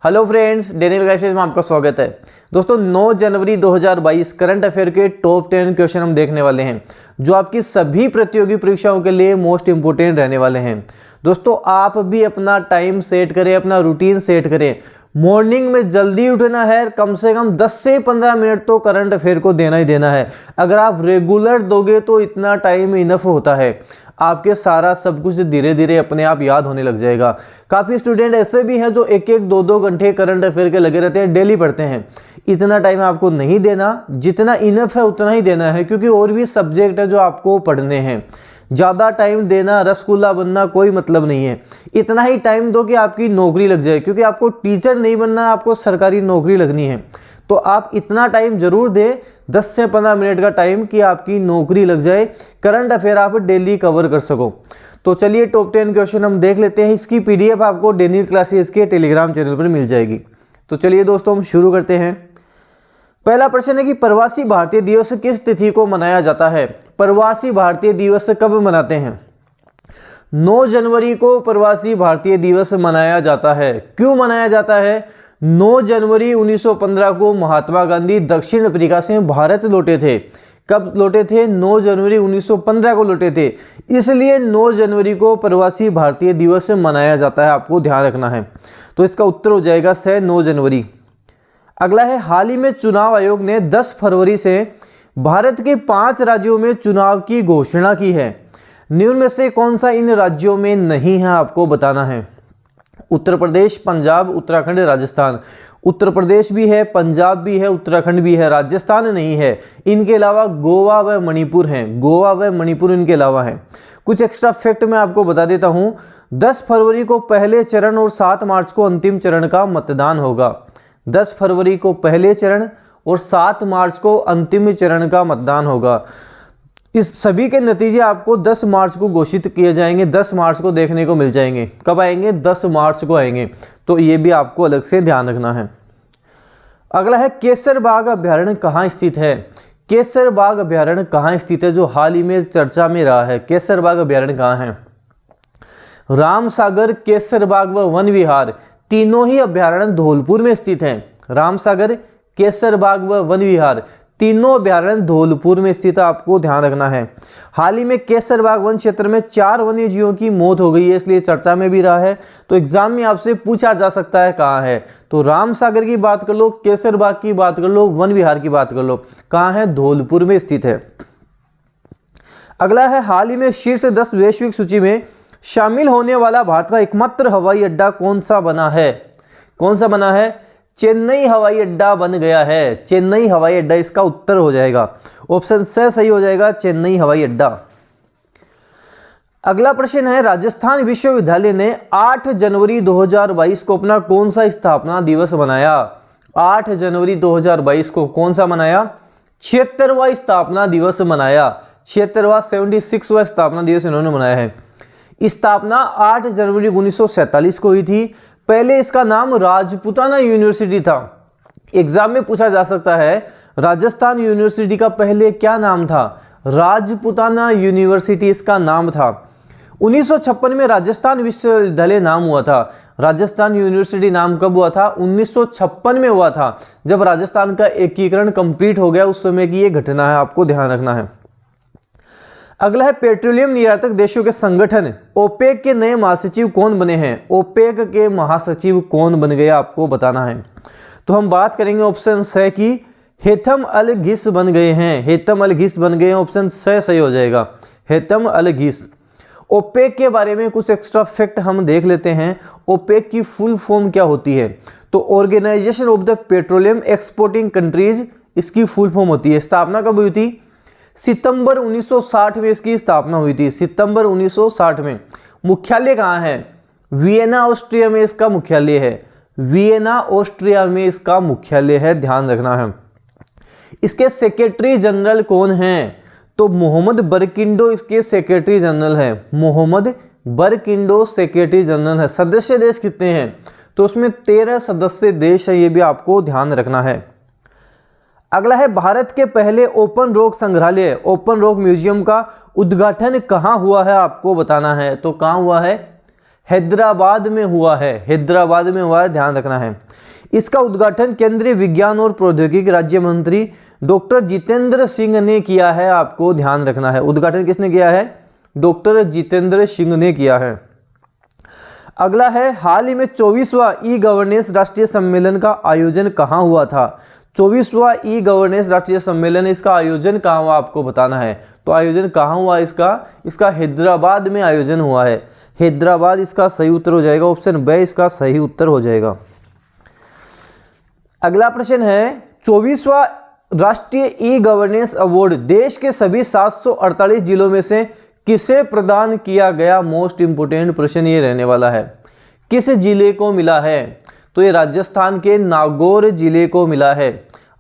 Hello friends, Daniel गाइसेस में आपका स्वागत है। दोस्तों 9 जनवरी 2022 करंट अफेयर के टॉप 10 क्वेश्चन हम देखने वाले हैं जो आपकी सभी प्रतियोगी परीक्षाओं के लिए मोस्ट इंपोर्टेंट रहने वाले हैं। दोस्तों आप भी अपना टाइम सेट करें, अपना रूटीन सेट करें। मॉर्निंग में जल्दी उठना है, कम से कम 10 से 15 मिनट तो करंट अफेयर को देना ही देना है। अगर आप रेगुलर दोगे तो इतना टाइम इनफ होता है, आपके सारा सब कुछ धीरे धीरे अपने आप याद होने लग जाएगा। काफ़ी स्टूडेंट ऐसे भी हैं जो एक एक दो दो घंटे करंट अफेयर के लगे रहते हैं, डेली पढ़ते हैं। इतना टाइम आपको नहीं देना, जितना इनफ है उतना ही देना है, क्योंकि और भी सब्जेक्ट है जो आपको पढ़ने हैं। ज़्यादा टाइम देना, रसगुल्ला बनना कोई मतलब नहीं है। इतना ही टाइम दो कि आपकी नौकरी लग जाए, क्योंकि आपको टीचर नहीं बनना, आपको सरकारी नौकरी लगनी है। तो आप इतना टाइम जरूर दें, 10 से 15 मिनट का टाइम, कि आपकी नौकरी लग जाए, करंट अफेयर आप डेली कवर कर सको। तो चलिए टॉप 10 क्वेश्चन हम देख लेते हैं। इसकी पीडीएफ आपको डेनियल क्लासेस के टेलीग्राम चैनल पर मिल जाएगी। तो चलिए दोस्तों हम शुरू करते हैं। पहला प्रश्न है कि प्रवासी भारतीय दिवस किस तिथि को मनाया जाता है? प्रवासी भारतीय दिवस कब मनाते हैं? 9 जनवरी को प्रवासी भारतीय दिवस मनाया जाता है। क्यों मनाया जाता है? 9 जनवरी 1915 को महात्मा गांधी दक्षिण अफ्रीका से भारत लौटे थे। कब लौटे थे? 9 जनवरी 1915 को लौटे थे। इसलिए 9 जनवरी को प्रवासी भारतीय दिवस मनाया जाता है, आपको ध्यान रखना है। तो इसका उत्तर हो जाएगा 9 जनवरी। अगला है, हाल ही में चुनाव आयोग ने 10 फरवरी से भारत के 5 राज्यों में चुनाव की घोषणा की है। निम्न में से कौन सा इन राज्यों में नहीं है, आपको बताना है। उत्तर प्रदेश, पंजाब, उत्तराखंड, राजस्थान। उत्तर प्रदेश भी है, पंजाब भी है, उत्तराखंड भी है, राजस्थान नहीं है। इनके अलावा गोवा व मणिपुर हैं। गोवा व मणिपुर इनके अलावा हैं। कुछ एक्स्ट्रा फैक्ट मैं आपको बता देता हूं। 10 फरवरी को पहले चरण और 7 मार्च को अंतिम चरण का मतदान होगा। 10 फरवरी को पहले चरण और 7 मार्च को अंतिम चरण का मतदान होगा। इस सभी के नतीजे आपको 10 मार्च को घोषित किए जाएंगे, 10 मार्च को देखने को मिल जाएंगे। कब आएंगे? 10 मार्च को आएंगे। तो ये भी आपको अलग से ध्यान रखना है। अगला है, केसरबाग अभ्यारण्य कहाँ स्थित है? केसरबाग अभ्यारण्य कहाँ स्थित है, जो हाल ही में चर्चा में रहा है? केसरबाग अभ्यारण्य कहाँ है? रामसागर, केसरबाग व वन विहार तीनों ही अभ्यारण्य धौलपुर में स्थित हैं। रामसागर, केसरबाग व वन विहार तीनों अभ्यारण्य धौलपुर में स्थित है, आपको ध्यान रखना है। हाल ही में केसरबाग वन क्षेत्र में 4 वन्य जीवों की मौत हो गई है, इसलिए चर्चा में भी रहा है। तो एग्जाम में आपसे पूछा जा सकता है कहाँ है। तो रामसागर की बात कर लो, केसरबाग की बात कर लो, वन विहार की बात कर लो, कहाँ है? धौलपुर में स्थित है। अगला है, हाल ही में शीर्ष 10 वैश्विक सूची में शामिल होने वाला भारत का एकमात्र हवाई अड्डा कौन सा बना है? कौन सा बना है? चेन्नई हवाई अड्डा बन गया है। चेन्नई हवाई अड्डा इसका उत्तर हो जाएगा। ऑप्शन से सही हो जाएगा, चेन्नई हवाई अड्डा। अगला प्रश्न है, राजस्थान विश्वविद्यालय ने 8 जनवरी 2022 को अपना कौन सा स्थापना दिवस मनाया? 8 जनवरी 2022 को कौन सा मनाया? 76वां स्थापना दिवस मनाया। 76वां 76वां स्थापना दिवस इन्होंने मनाया है। स्थापना 8 जनवरी 1947 को हुई थी। पहले इसका नाम राजपूताना यूनिवर्सिटी था। एग्जाम में पूछा जा सकता है राजस्थान यूनिवर्सिटी का पहले क्या नाम था? राजपूताना यूनिवर्सिटी इसका नाम था। 1956 में राजस्थान विश्वविद्यालय नाम हुआ था। राजस्थान यूनिवर्सिटी नाम कब हुआ था? 1956 में हुआ था, जब राजस्थान का एकीकरण कंप्लीट हो गया, उस समय की ये घटना है, आपको ध्यान रखना है। अगला है, पेट्रोलियम निर्यातक देशों के संगठन ओपेक के नए महासचिव कौन बने हैं? ओपेक के महासचिव कौन बन गए, आपको बताना है। तो हम बात करेंगे ऑप्शन से कि हेथम अल घिस बन गए हैं। हेथम अल घिस बन गए हैं, ऑप्शन से सही हो जाएगा, हेथम अल घिस। ओपेक के बारे में कुछ एक्स्ट्रा फैक्ट हम देख लेते हैं। ओपेक की फुल फॉर्म क्या होती है? तो Organization of the Petroleum Exporting Countries इसकी फुल फॉर्म होती है। स्थापना कब हुई थी? सितंबर 1960 में इसकी स्थापना हुई थी। सितंबर 1960 में। मुख्यालय कहाँ है? वियना, ऑस्ट्रिया में इसका मुख्यालय है। वियना, ऑस्ट्रिया में इसका मुख्यालय है, ध्यान रखना है। इसके सेक्रेटरी जनरल कौन हैं? तो मोहम्मद बरकिंडो इसके सेक्रेटरी जनरल है। मोहम्मद बरकिंडो सेक्रेटरी जनरल है। सदस्य देश कितने हैं? तो उसमें 13 सदस्य देश है, ये भी आपको ध्यान रखना है। अगला है, भारत के पहले ओपन रॉक संग्रहालय, ओपन रॉक म्यूजियम का उद्घाटन कहाँ हुआ है, आपको बताना है। तो कहाँ हुआ है? हैदराबाद में हुआ है, हैदराबाद में हुआ है, ध्यान रखना है। इसका उद्घाटन केंद्रीय विज्ञान और प्रौद्योगिकी राज्य मंत्री डॉक्टर जितेंद्र सिंह ने किया है, आपको ध्यान रखना है। उद्घाटन किसने किया है? डॉक्टर जितेंद्र सिंह ने किया है। अगला है, हाल ही में 24वां ई गवर्नेंस राष्ट्रीय सम्मेलन का आयोजन कहाँ हुआ था? 24वां ई गवर्नेंस राष्ट्रीय सम्मेलन, इसका आयोजन कहाँ हुआ आपको बताना है। तो आयोजन कहाँ हुआ इसका हैदराबाद में आयोजन हुआ है। हैदराबाद इसका सही उत्तर हो जाएगा, ऑप्शन बी इसका सही उत्तर हो जाएगा। अगला प्रश्न है, 24वां राष्ट्रीय ई गवर्नेंस अवार्ड देश के सभी 748 जिलों में से किसे प्रदान किया गया? मोस्ट इंपोर्टेंट प्रश्न ये रहने वाला है। किस जिले को मिला है? तो ये राजस्थान के नागौर जिले को मिला है।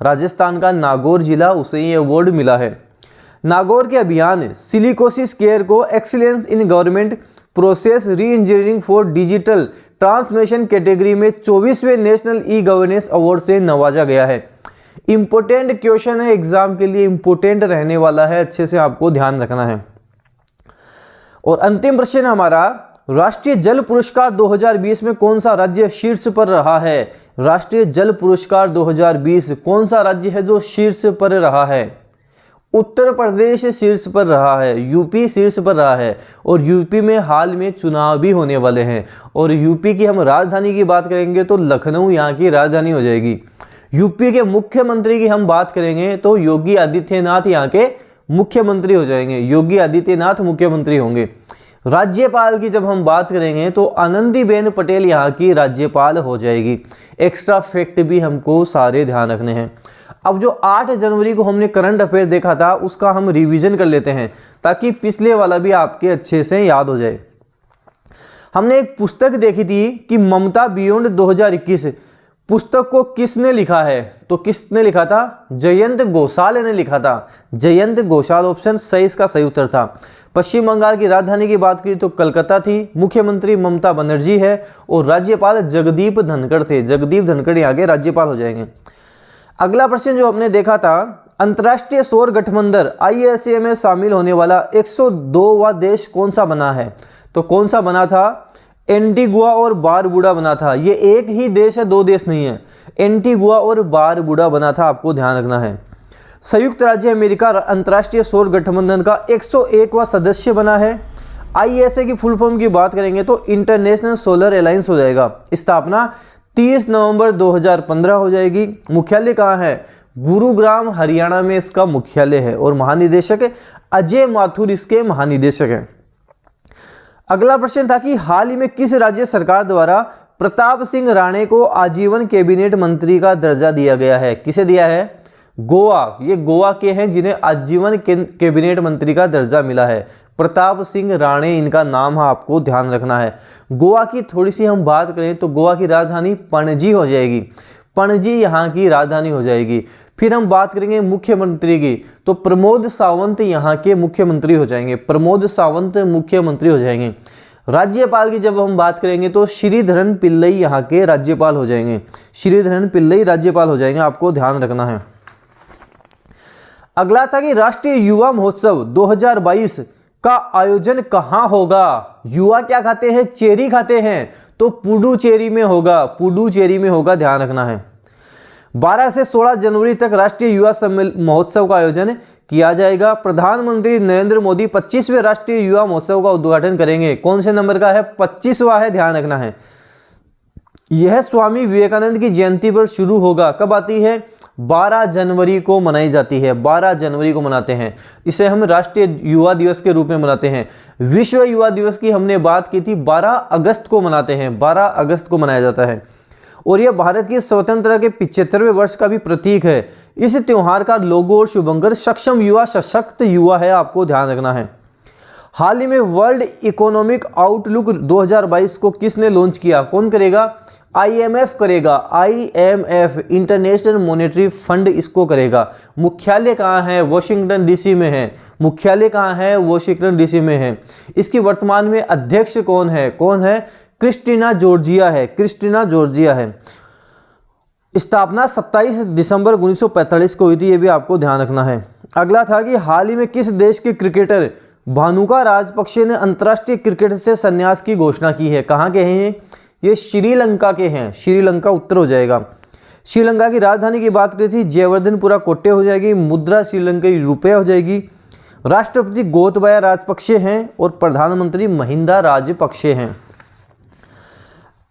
राजस्थान का नागौर जिला, उसे ये अवार्ड मिला है। नागौर के अभियान सिलिकोसिस केयर को एक्सीलेंस इन गवर्नमेंट प्रोसेस री engineering for digital transformation category में 24वें नेशनल ई गवर्नेंस अवार्ड से नवाजा गया है। इंपोर्टेंट क्वेश्चन है, एग्जाम के लिए इंपोर्टेंट रहने वाला है, अच्छे से आपको ध्यान रखना है। और अंतिम प्रश्न हमारा, राष्ट्रीय जल पुरस्कार 2020 में कौन सा राज्य शीर्ष पर रहा है? राष्ट्रीय जल पुरस्कार 2020 कौन सा राज्य है जो शीर्ष पर रहा है? उत्तर प्रदेश शीर्ष पर रहा है, यूपी शीर्ष पर रहा है। और यूपी में हाल में चुनाव भी होने वाले हैं। और यूपी की हम राजधानी की बात करेंगे तो लखनऊ यहाँ की राजधानी हो जाएगी। यूपी के मुख्यमंत्री की हम बात करेंगे तो योगी आदित्यनाथ यहाँ के मुख्यमंत्री हो जाएंगे, योगी आदित्यनाथ मुख्यमंत्री होंगे। राज्यपाल की जब हम बात करेंगे तो आनंदीबेन पटेल यहाँ की राज्यपाल हो जाएगी। एक्स्ट्रा फैक्ट भी हमको सारे ध्यान रखने हैं। अब जो 8 जनवरी को हमने करंट अफेयर देखा था उसका हम रिवीजन कर लेते हैं ताकि पिछले वाला भी आपके अच्छे से याद हो जाए। हमने एक पुस्तक देखी थी कि ममता बियॉन्ड 2021, पुस्तक को किसने लिखा है? तो किसने लिखा था? जयंत घोषाल ने लिखा था। जयंत घोषाल ऑप्शन सही इसका सही उत्तर था। पश्चिम बंगाल की राजधानी की बात की तो कलकत्ता थी। मुख्यमंत्री ममता बनर्जी है और राज्यपाल जगदीप धनखड़ थे। जगदीप धनखड़ यहाँ के राज्यपाल हो जाएंगे। अगला प्रश्न जो हमने देखा था, अंतर्राष्ट्रीय सौर गठबंधन ISA में शामिल होने वाला 102वां देश कौन सा बना है? तो कौन सा बना था? एंटीगुआ और बारबुडा बना था। ये एक ही देश है, 2 देश नहीं है। एंटीगुआ और बारबुडा बना था, आपको ध्यान रखना है। संयुक्त राज्य अमेरिका अंतर्राष्ट्रीय सौर गठबंधन का 101वां सदस्य बना है। ISA की फुल फॉर्म की बात करेंगे तो इंटरनेशनल सोलर अलायंस हो जाएगा। स्थापना 30 नवंबर 2015 हो जाएगी। मुख्यालय कहाँ है? गुरुग्राम हरियाणा में इसका मुख्यालय है और महानिदेशक अजय माथुर इसके महानिदेशक हैं। अगला प्रश्न था कि हाल ही में किस राज्य सरकार द्वारा प्रताप सिंह राणे को आजीवन कैबिनेट मंत्री का दर्जा दिया गया है? किसे दिया है? गोवा। ये गोवा के हैं जिन्हें आजीवन कैबिनेट मंत्री का दर्जा मिला है। प्रताप सिंह राणे इनका नाम है, आपको ध्यान रखना है। गोवा की थोड़ी सी हम बात करें तो गोवा की राजधानी पणजी हो जाएगी। पणजी यहाँ की राजधानी हो जाएगी। फिर हम बात करेंगे मुख्यमंत्री की तो प्रमोद सावंत यहाँ के मुख्यमंत्री हो जाएंगे। प्रमोद सावंत मुख्यमंत्री हो जाएंगे। राज्यपाल की जब हम बात करेंगे तो श्रीधरन पिल्लई यहाँ के राज्यपाल हो जाएंगे। श्रीधरन पिल्लई राज्यपाल हो जाएंगे, आपको ध्यान रखना है। अगला था कि राष्ट्रीय युवा महोत्सव 2022 का आयोजन कहाँ होगा? युवा क्या खाते हैं? चेरी खाते हैं, तो पुडुचेरी में होगा। पुडुचेरी में होगा, ध्यान रखना है। 12 से 16 जनवरी तक राष्ट्रीय युवा महोत्सव का आयोजन किया जाएगा। प्रधानमंत्री नरेंद्र मोदी 25वें राष्ट्रीय युवा महोत्सव का उद्घाटन करेंगे। कौन से नंबर का है? 25वां है, ध्यान रखना है। यह स्वामी विवेकानंद की जयंती पर शुरू होगा। कब आती है? 12 जनवरी को मनाई जाती है। 12 जनवरी को मनाते हैं। इसे हम राष्ट्रीय युवा दिवस के रूप में मनाते हैं। विश्व युवा दिवस की हमने बात की थी, 12 अगस्त को मनाते हैं। 12 अगस्त को मनाया जाता है और यह भारत की स्वतंत्रता के 75वें वर्ष का भी प्रतीक है। इस त्योहार का लोगो और शुभंकर सक्षम युवा सशक्त युवा है, आपको ध्यान रखना है। हाल ही में वर्ल्ड इकोनॉमिक आउटलुक 2022 को किसने लॉन्च किया? कौन करेगा? IMF करेगा। IMF इंटरनेशनल मॉनेटरी फंड इसको करेगा। मुख्यालय कहाँ है? वॉशिंगटन DC में है। मुख्यालय कहाँ है? वॉशिंगटन DC में है। इसकी वर्तमान में अध्यक्ष कौन है? कौन है? क्रिस्टीना जॉर्जिया है। क्रिस्टीना जॉर्जिया है। स्थापना 27 दिसंबर 1945 को हुई थी, ये भी आपको ध्यान रखना है। अगला था कि हाल ही में किस देश के क्रिकेटर भानुका राजपक्षे ने अंतर्राष्ट्रीय क्रिकेट से संन्यास की घोषणा की है। कहाँ के हैं ये श्रीलंका के हैं। श्रीलंका उत्तर हो जाएगा। श्रीलंका की राजधानी की बात करी थी, जयवर्धनपुरा कोट्टे हो जाएगी। मुद्रा श्रीलंकाई रुपया हो जाएगी। राष्ट्रपति गोतबाया राजपक्षे हैं और प्रधानमंत्री महिंदा राजपक्षे हैं।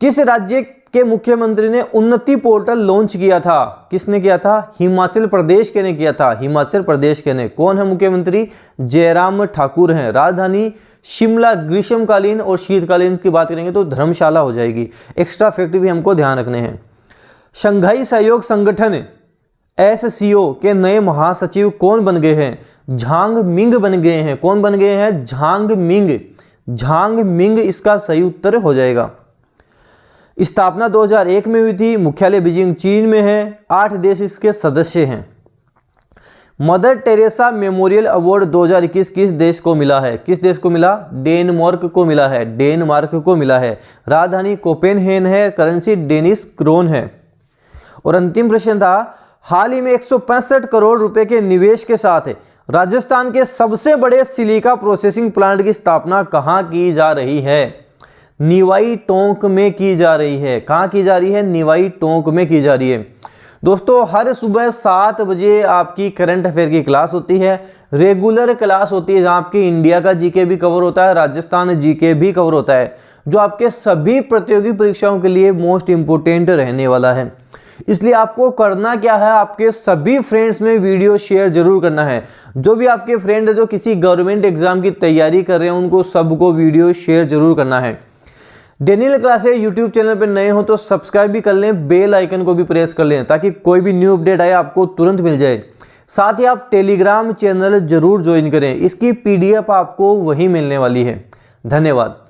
किस राज्य के मुख्यमंत्री ने उन्नति पोर्टल लॉन्च किया था? किसने किया था? हिमाचल प्रदेश के ने किया था। हिमाचल प्रदेश के ने। कौन है मुख्यमंत्री? जयराम ठाकुर हैं। राजधानी शिमला। ग्रीष्मकालीन और शीतकालीन की बात करेंगे तो धर्मशाला हो जाएगी। एक्स्ट्रा फैक्ट भी हमको ध्यान रखने हैं। शंघाई सहयोग संगठन SCO के नए महासचिव कौन बन गए हैं? झांग मिंग बन गए हैं। कौन बन गए हैं? झांग मिंग। झांग मिंग इसका सही उत्तर हो जाएगा। स्थापना 2001 में हुई थी। मुख्यालय बीजिंग चीन में है। 8 देश इसके सदस्य हैं। मदर टेरेसा मेमोरियल अवार्ड 2021 किस देश को मिला है? किस देश को मिला? डेनमार्क को मिला है। डेनमार्क को मिला है। राजधानी कोपेनहेगन है। करेंसी डेनिश क्रोन है। और अंतिम प्रश्न था, हाल ही में 165 करोड़ रुपए के निवेश के साथ राजस्थान के सबसे बड़े सिलिका प्रोसेसिंग प्लांट की स्थापना कहाँ की जा रही है? निवाई टोंक में की जा रही है। कहाँ की जा रही है? निवाई टोंक में की जा रही है। दोस्तों हर सुबह 7 बजे आपकी करंट अफेयर की क्लास होती है। रेगुलर क्लास होती है जहाँ आपकी इंडिया का जीके भी कवर होता है, राजस्थान जीके भी कवर होता है, जो आपके सभी प्रतियोगी परीक्षाओं के लिए मोस्ट इंपोर्टेंट रहने वाला है। इसलिए आपको करना क्या है, आपके सभी फ्रेंड्स में वीडियो शेयर जरूर करना है। जो भी आपके फ्रेंड है जो किसी गवर्नमेंट एग्जाम की तैयारी कर रहे हैं उनको सबको वीडियो शेयर जरूर करना है। डेनियल क्लासेस यूट्यूब चैनल पर नए हो तो सब्सक्राइब भी कर लें, बेल आइकन को भी प्रेस कर लें ताकि कोई भी न्यू अपडेट आए आपको तुरंत मिल जाए। साथ ही आप टेलीग्राम चैनल जरूर ज्वाइन करें, इसकी PDF आपको वहीं मिलने वाली है। धन्यवाद।